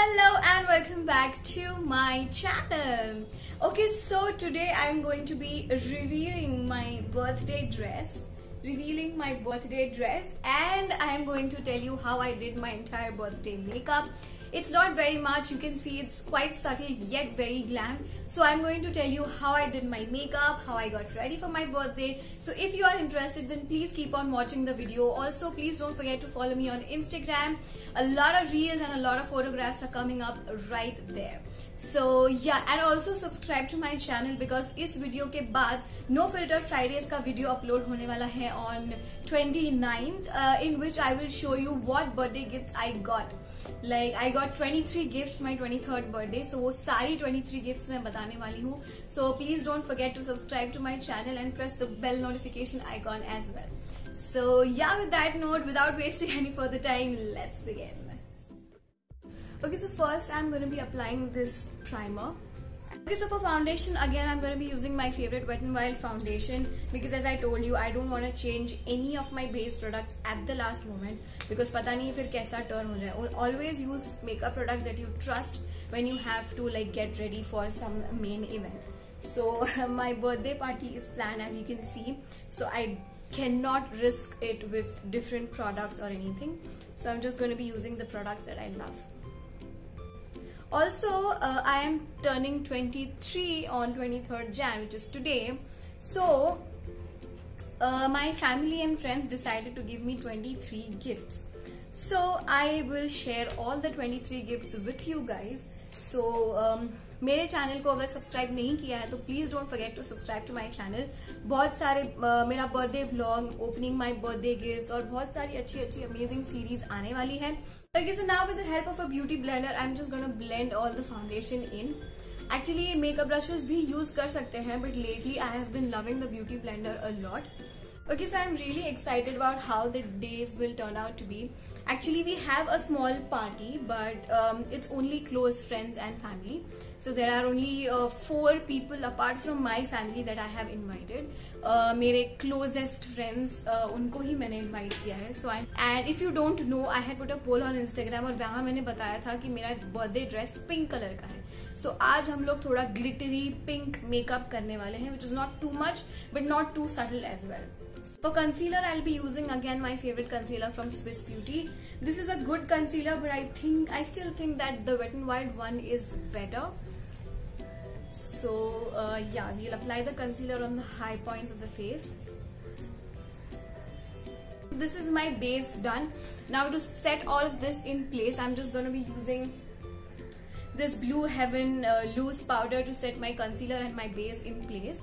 Hello and welcome back to my channel. Okay, so today I'm going to be revealing my birthday dress and I'm going to tell you how I did my entire birthday makeup. It's not very much, you can see it's quite subtle yet very glam. So I'm going to tell you how I did my makeup, how I got ready for my birthday. So if you are interested, then please keep on watching the video. Also, please don't forget to follow me on Instagram. A lot of reels and a lot of photographs are coming up right there. So yeah, and also subscribe to my channel because इस video के बाद No Filter Fridays का video upload होने वाला है on 29th, in which I will show you what birthday gifts I got. Like I got 23 gifts my 23rd birthday, so वो सारी 23 gifts मैं बताने वाली हूँ. So please don't forget to subscribe to my channel and press the bell notification icon as well. So yeah, with that note, without wasting any further time, let's begin. Okay, so first I'm going to be applying this primer. Okay, so for foundation, again I'm going to be using my favorite Wet n Wild foundation because as I told you, I don't want to change any of my base products at the last moment because पता नहीं फिर कैसा turn हो जाए. Always use makeup products that you trust when you have to like get ready for some main event. So my birthday party is planned, as you can see, so I cannot risk it with different products or anything. So I'm just going to be using the products that I love. Also, I am turning 23 on 23rd Jan, which is today. So, my family and friends decided to give me 23 gifts. So, I will share all the 23 gifts with you guys. So, मेरे channel को अगर subscribe नहीं किया है तो please don't forget to subscribe to my channel. बहुत सारे मेरा birthday vlog, opening my birthday gifts और बहुत सारी अच्छी अच्छी अमेजिंग सीरीज आने वाली है. Okay, so now with the help of a beauty blender, I'm just gonna blend all the foundation in. Actually, makeup brushes भी use कर सकते हैं, but lately I have been loving the beauty blender a lot. Okay, so I'm really excited about how the days will turn out to be. Actually, we have a small party, but it's only close friends and family. So there are only 4 people apart from my family that I have invited. मेरे closest friends उनको ही मैंने invite किया है. So and if you don't know, I had put a poll on Instagram और वहाँ मैंने बताया था कि मेरा birthday dress pink color का है. So आज हम लोग थोड़ा glittery pink makeup करने वाले हैं, which is not too much but not too subtle as well. For concealer, I'll be using again my favorite concealer from Swiss Beauty. This is a good concealer, but I still think that the Wet n Wild one is better. So yeah, we'll apply the concealer on the high points of the face. This is my base done. Now to set all of this in place, I'm just going to be using this Blue Heaven loose powder to set my concealer and my base in place.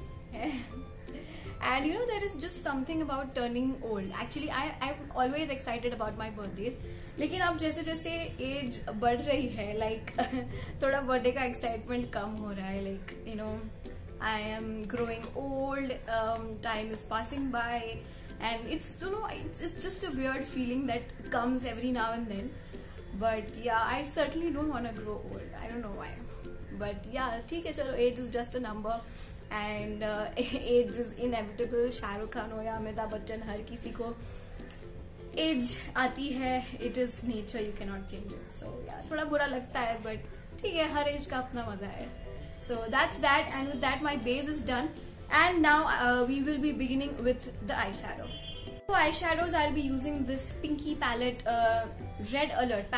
And you know, there is just something about turning old. Actually, I'm always excited about my birthdays. लेकिन अब जैसे जैसे as बढ़ रही है, like थोड़ा birthday का excitement कम हो रहा है. Like you know, I am growing old. Time is passing by, and it's just a weird feeling that comes every now and then. But yeah, I certainly don't want to grow old. I don't know why. But yeah, ठीक है, चलो, age is just a number. And age is inevitable. Shahrukh Khan हो या अमिताभ बच्चन, हर किसी को age आती है. It is nature, you can not change it. So यार थोड़ा बुरा लगता है, बट ठीक है, हर एज का अपना मजा है. So that's that, and with that my base is done. And now we will be beginning with the eye shadow. For eyeshadows, I'll be using this pinky palette, Red Alert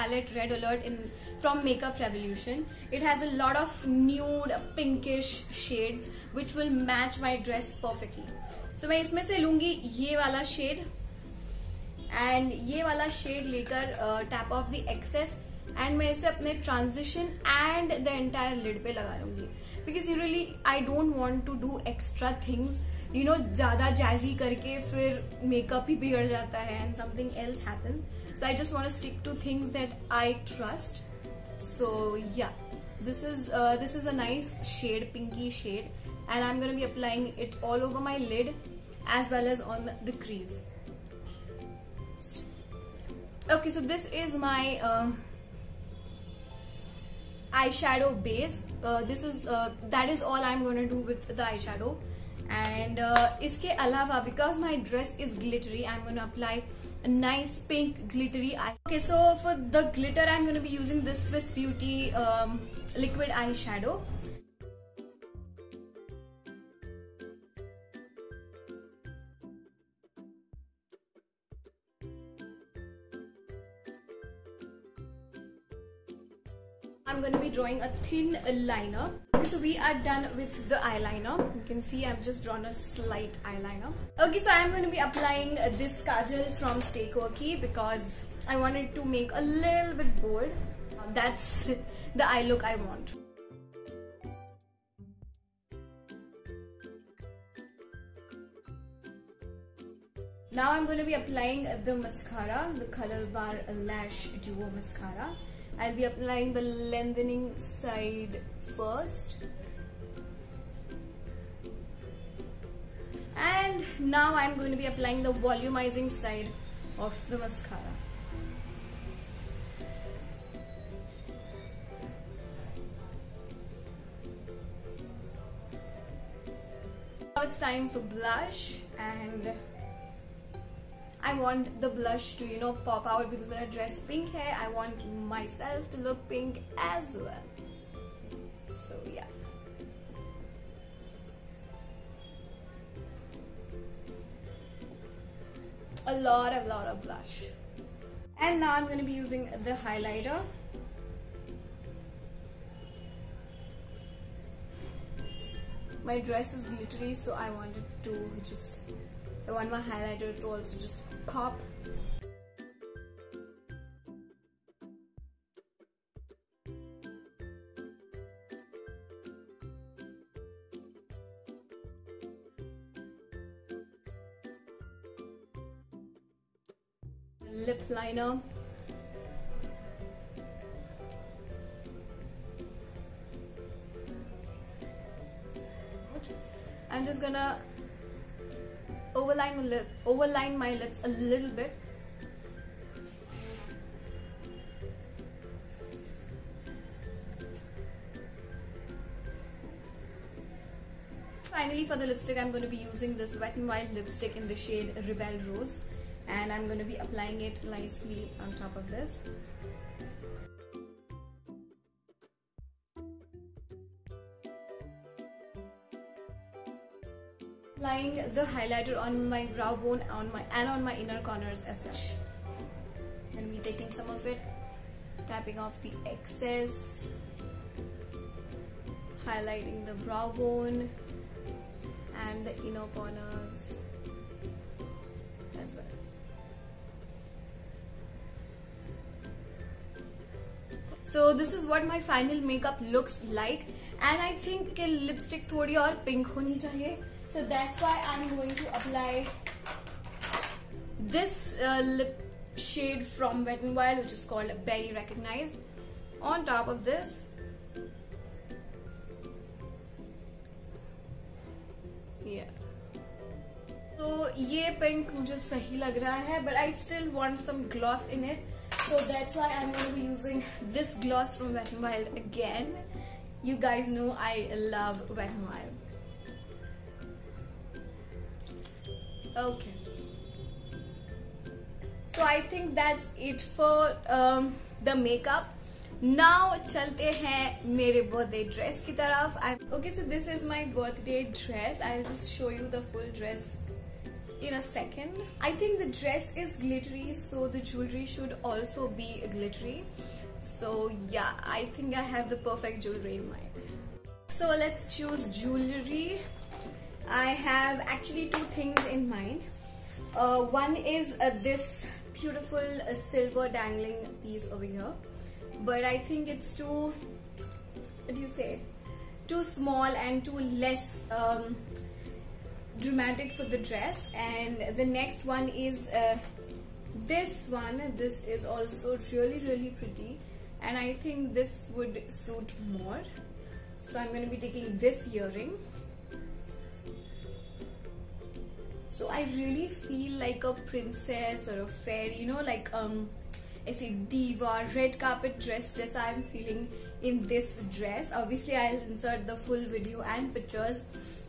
from Makeup Revolution. It has a lot of nude pinkish shades which will match my dress perfectly. So मैं इसमें से लूंगी ये वाला shade and ये वाला shade लेकर tap off the excess and मैं इसे अपने transition and the entire lid पे लगा लूंगी. Because usually I don't want to do extra things. You know, ज्यादा जैजी करके फिर मेकअप ही बिगड़ जाता है and something else happens. So I just want to stick to things that I trust. So yeah, this is a nice shade, pinky shade, and I'm going to be applying it all over my lid as well as on the crease. Okay, so this is my eyeshadow base. That is all I'm going to do with the eyeshadow. And इसके अलावा, because my dress is glittery, I'm going to apply a nice pink glittery eye. Okay, so for the glitter I'm going to be using this Swiss Beauty liquid eyeshadow. I'm going to be drawing a thin liner. So we are done with the eyeliner. You can see I've just drawn a slight eyeliner. Okay, so I'm going to be applying this kajal from Stay Quirky because I wanted to make a little bit bold. That's the eye look I want. Now I'm going to be applying the mascara, the Color Bar Lash Duo Mascara. I'll be applying the lengthening side first. And now I'm going to be applying the volumizing side of the mascara. Now it's time for blush, and I want the blush to, you know, pop out because when I dress pink hair, I want myself to look pink as well. So yeah. A lot of blush. And now I'm going to be using the highlighter. My dress is glittery, so I want my highlighter to also just pop. Lip liner. I'm just gonna overline my lips a little bit. Finally, for the lipstick, I'm going to be using this Wet n Wild lipstick in the shade Rebel Rose, and I'm going to be applying it nicely on top of this. Applying the highlighter on my brow bone and on my inner corners as well. Then we're taking some of it, tapping off the excess, highlighting the brow bone and the inner corners as well. So this is what my final makeup looks like, and I think कि lipstick थोड़ी और pink होनी चाहिए. So that's why I'm going to apply this lip shade from Wet n Wild, which is called Berry Recognize, on top of this. Yeah. So ये pink मुझे सही लग रहा है, but I still want some gloss in it. So that's why I'm going to be using this gloss from Wet n Wild again. You guys know I love Wet n Wild. Okay, so I think that's it for the makeup. Now चलते हैं मेरे birthday dress की तरफ. Okay, so this is my birthday dress. I'll just show you the full dress in a second. I think the dress is glittery, so the jewelry should also be glittery. So yeah, I think I have the perfect jewelry in mind. So let's choose jewelry. I have actually two things in mind. One is this beautiful silver dangling piece over here, but I think it's too, what do you say, too small and too less dramatic for the dress. And the next one is this one. This is also really pretty, and I think this would suit more. So I'm going to be taking this earring. So I really feel like a princess or a fairy, you know, like ऐसे diva, red carpet dress जैसा I'm feeling in this dress. Obviously I'll insert the full video and pictures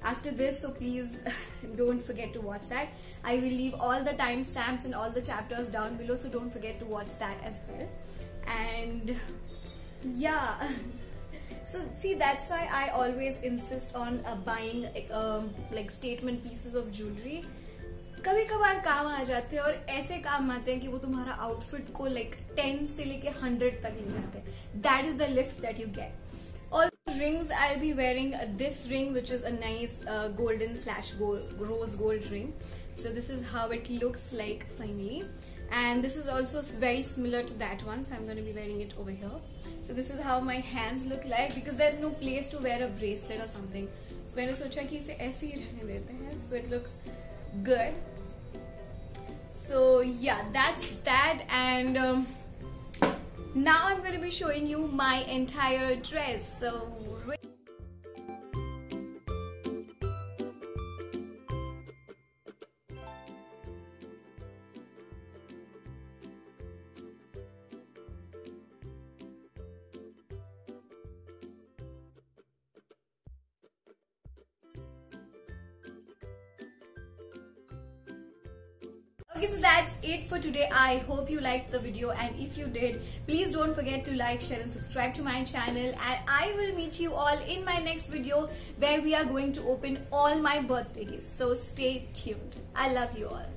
after this, so please don't forget to watch that. I will leave all the timestamps and all the chapters down below, so don't forget to watch that as well. And yeah, so see, that's why I always insist on buying like statement pieces of jewelry. कभी कभार काम आ जाते हैं, और ऐसे काम आते हैं कि वो तुम्हारा आउटफिट को like 10 से लेके 100 तक ले जाते हैं. That is the lift that you get. All rings, I'll be wearing this ring, which is a nice golden / rose gold ring. So this is how it looks like finally, and this is also very similar to that one, so I'm going to be wearing it over here. So this is how my hands look like, because there's no place to wear a bracelet or something, so मैंने सोचा कि इसे ऐसे ही रहने देते हैं, so it looks good. So yeah, that's that. And now I'm going to be showing you my entire dress. So okay, so that's it for today. I hope you liked the video, and if you did, please don't forget to like, share and subscribe to my channel, and I will meet you all in my next video where we are going to open all my birthday gifts. So stay tuned. I love you all.